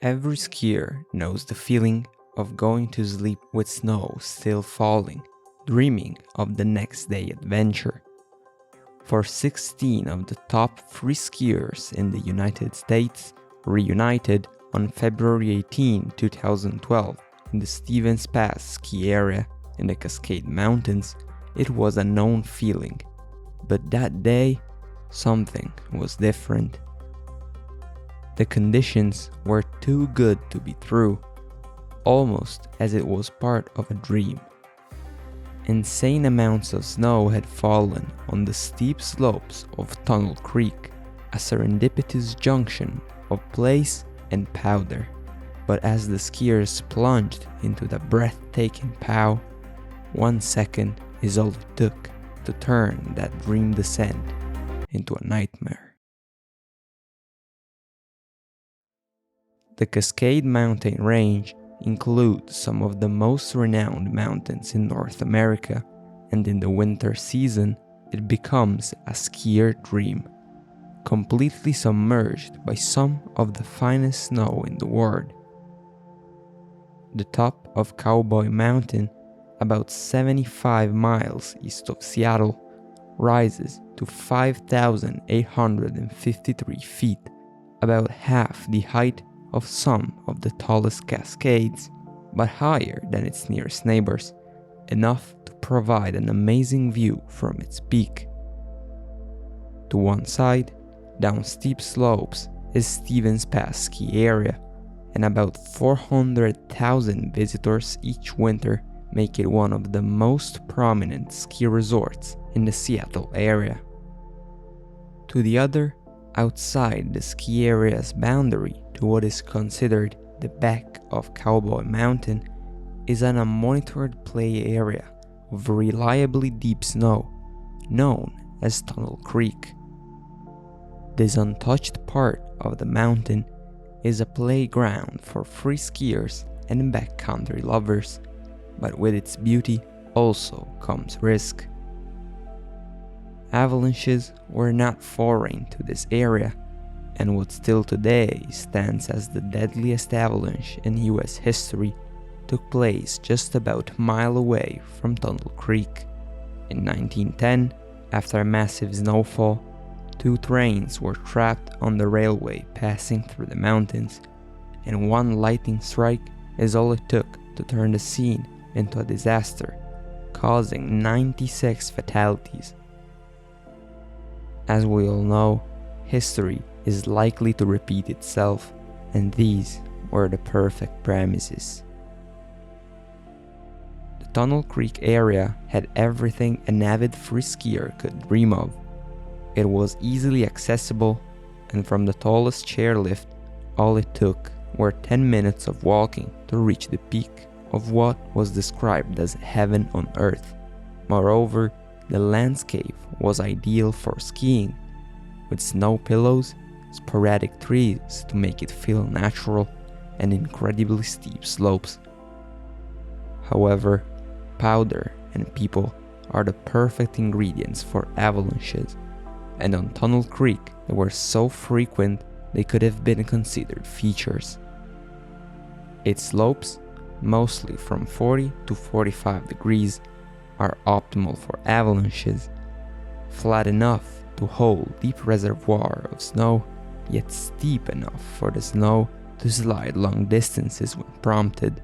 Every skier knows the feeling of going to sleep with snow still falling, dreaming of the next day adventure. For 16 of the top freeskiers in the United States reunited on February 18, 2012 in the Stevens Pass ski area in the Cascade Mountains, it was a known feeling. But that day, something was different. The conditions were too good to be true, almost as it was part of a dream. Insane amounts of snow had fallen on the steep slopes of Tunnel Creek, a serendipitous junction of place and powder. But as the skiers plunged into the breathtaking pow, 1 second is all it took to turn that dream descent into a nightmare. The Cascade Mountain Range includes some of the most renowned mountains in North America, and in the winter season, it becomes a skier dream, completely submerged by some of the finest snow in the world. The top of Cowboy Mountain, about 75 miles east of Seattle, rises to 5,853 feet, about half the height of some of the tallest Cascades, but higher than its nearest neighbors, enough to provide an amazing view from its peak. To one side, down steep slopes, is Stevens Pass ski area, and about 400,000 visitors each winter make it one of the most prominent ski resorts in the Seattle area. To the other, outside the ski area's boundary to what is considered the back of Cowboy Mountain, is an unmonitored play area of reliably deep snow, known as Tunnel Creek. This untouched part of the mountain is a playground for free skiers and backcountry lovers, but with its beauty also comes risk. Avalanches were not foreign to this area, and what still today stands as the deadliest avalanche in US history took place just about a mile away from Tunnel Creek. In 1910, after a massive snowfall, 2 trains were trapped on the railway passing through the mountains, and one lightning strike is all it took to turn the scene into a disaster, causing 96 fatalities. As we all know, history is likely to repeat itself, and these were the perfect premises. The Tunnel Creek area had everything an avid free skier could dream of. It was easily accessible, and from the tallest chairlift, all it took were 10 minutes of walking to reach the peak of what was described as heaven on earth. Moreover, the landscape was ideal for skiing, with snow pillows, sporadic trees to make it feel natural, and incredibly steep slopes. However, powder and people are the perfect ingredients for avalanches, and on Tunnel Creek they were so frequent they could have been considered features. Its slopes, mostly from 40 to 45 degrees, are optimal for avalanches, flat enough to hold deep reservoir of snow, yet steep enough for the snow to slide long distances when prompted.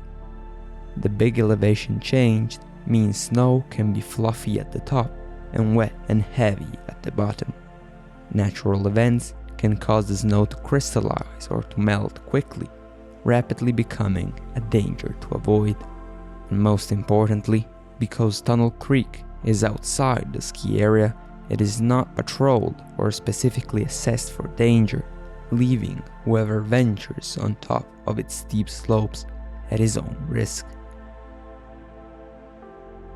The big elevation change means snow can be fluffy at the top and wet and heavy at the bottom. Natural events can cause the snow to crystallize or to melt quickly, rapidly becoming a danger to avoid. And most importantly, because Tunnel Creek is outside the ski area, it is not patrolled or specifically assessed for danger, leaving whoever ventures on top of its steep slopes at his own risk.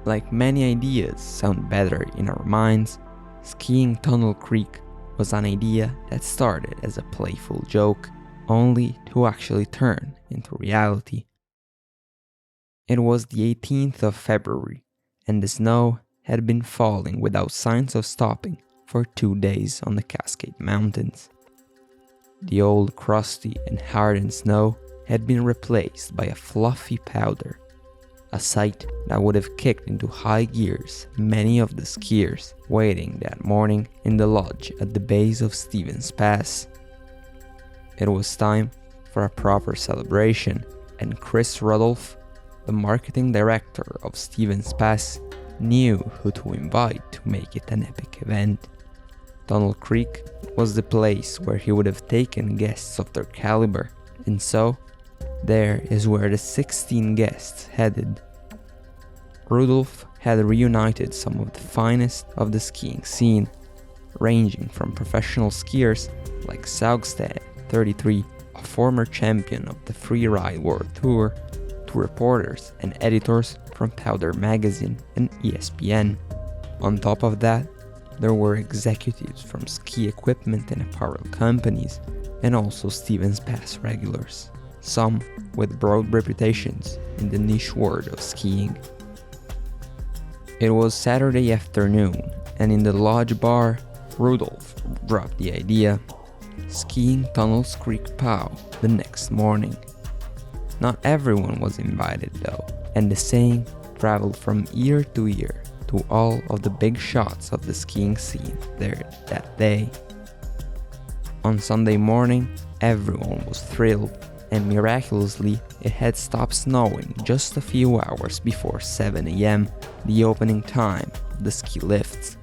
Like many ideas sound better in our minds, skiing Tunnel Creek was an idea that started as a playful joke, only to actually turn into reality. It was the 18th of February, and the snow had been falling without signs of stopping for 2 days on the Cascade Mountains. The old crusty and hardened snow had been replaced by a fluffy powder, a sight that would have kicked into high gears many of the skiers waiting that morning in the lodge at the base of Stevens Pass. It was time for a proper celebration, and Chris Rudolph, the marketing director of Stevens Pass, knew who to invite to make it an epic event. Tunnel Creek was the place where he would have taken guests of their caliber, and so there is where the 16 guests headed. Rudolph had reunited some of the finest of the skiing scene, ranging from professional skiers like Saugstad, 33, a former champion of the Freeride World Tour, to reporters and editors from Powder Magazine and ESPN. On top of that, there were executives from ski equipment and apparel companies, and also Stevens Pass regulars, some with broad reputations in the niche world of skiing. It was Saturday afternoon, and in the lodge bar, Rudolph dropped the idea: skiing Tunnels Creek Pow the next morning. Not everyone was invited though, and the saying traveled from ear to ear to all of the big shots of the skiing scene there that day. On Sunday morning, everyone was thrilled, and miraculously it had stopped snowing just a few hours before 7 a.m., the opening time of the ski lifts.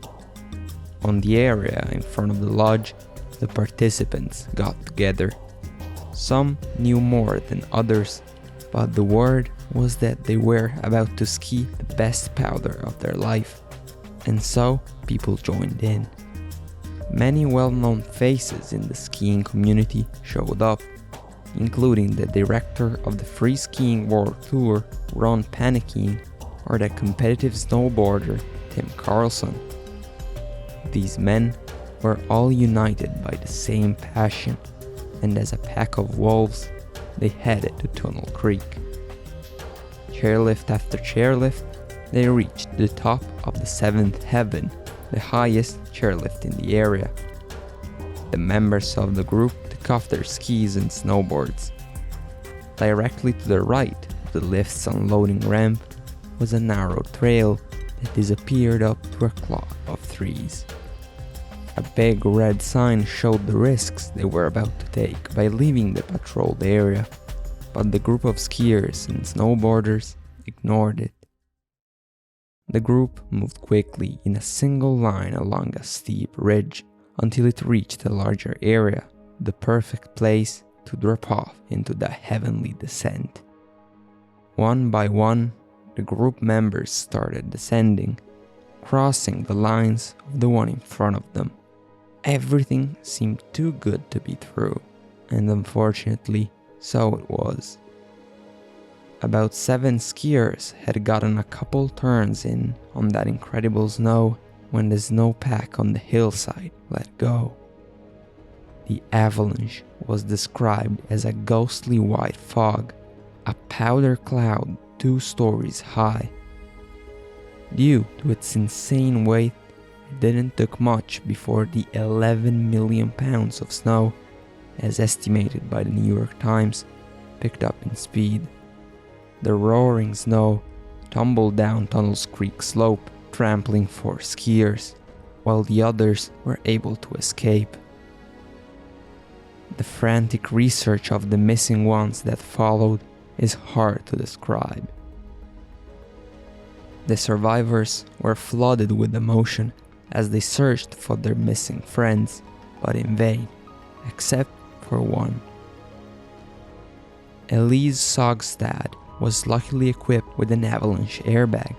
On the area in front of the lodge, the participants got together. Some knew more than others, but the word was that they were about to ski the best powder of their life, and so people joined in. Many well-known faces in the skiing community showed up, including the director of the Freeskiing World Tour, Ron Panikin, or the competitive snowboarder, Tim Carlson. These men were all united by the same passion, and as a pack of wolves, they headed to Tunnel Creek. Chairlift after chairlift, they reached the top of the 7th heaven, the highest chairlift in the area. The members of the group took off their skis and snowboards. Directly to the right of the lift's unloading ramp was a narrow trail that disappeared up to a clot of trees. A big red sign showed the risks they were about to take by leaving the patrolled area, but the group of skiers and snowboarders ignored it. The group moved quickly in a single line along a steep ridge until it reached a larger area, the perfect place to drop off into the heavenly descent. One by one, the group members started descending, crossing the lines of the one in front of them. Everything seemed too good to be true, and unfortunately, so it was. About 7 skiers had gotten a couple turns in on that incredible snow when the snowpack on the hillside let go. The avalanche was described as a ghostly white fog, a powder cloud 2 stories high. Due to its insane weight, it didn't take much before the 11 million pounds of snow, as estimated by the New York Times, picked up in speed. The roaring snow tumbled down Tunnels Creek slope, trampling 4 skiers, while the others were able to escape. The frantic research of the missing ones that followed is hard to describe. The survivors were flooded with emotion as they searched for their missing friends, but in vain, except for one. Elise Saugstad was luckily equipped with an avalanche airbag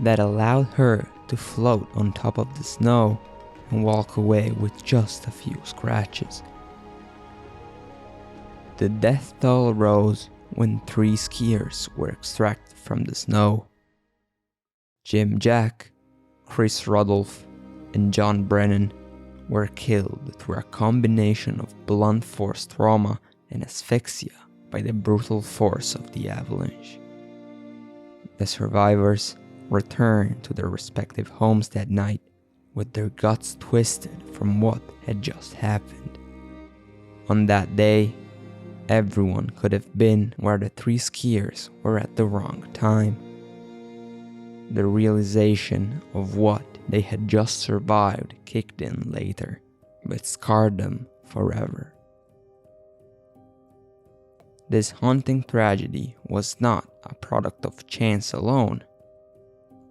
that allowed her to float on top of the snow and walk away with just a few scratches. The death toll rose when 3 skiers were extracted from the snow. Jim Jack, Chris Rudolph, and John Brennan were killed through a combination of blunt force trauma and asphyxia by the brutal force of the avalanche. The survivors returned to their respective homes that night with their guts twisted from what had just happened. On that day, Everyone could have been where the three skiers were at the wrong time. The realization of what they had just survived kicked in later, but scarred them forever. This haunting tragedy was not a product of chance alone.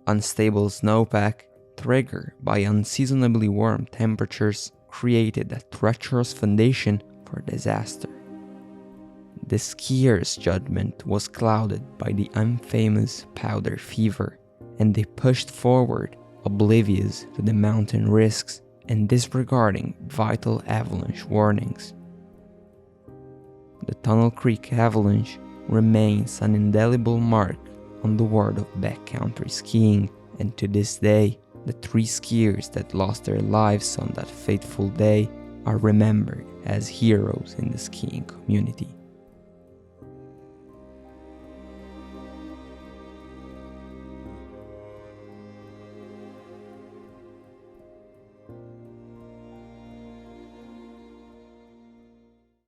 Unstable snowpack, triggered by unseasonably warm temperatures, created a treacherous foundation for disaster. The skiers' judgment was clouded by the infamous powder fever, and they pushed forward, oblivious to the mountain risks and disregarding vital avalanche warnings. The Tunnel Creek Avalanche remains an indelible mark on the world of backcountry skiing, and to this day, the three skiers that lost their lives on that fateful day are remembered as heroes in the skiing community.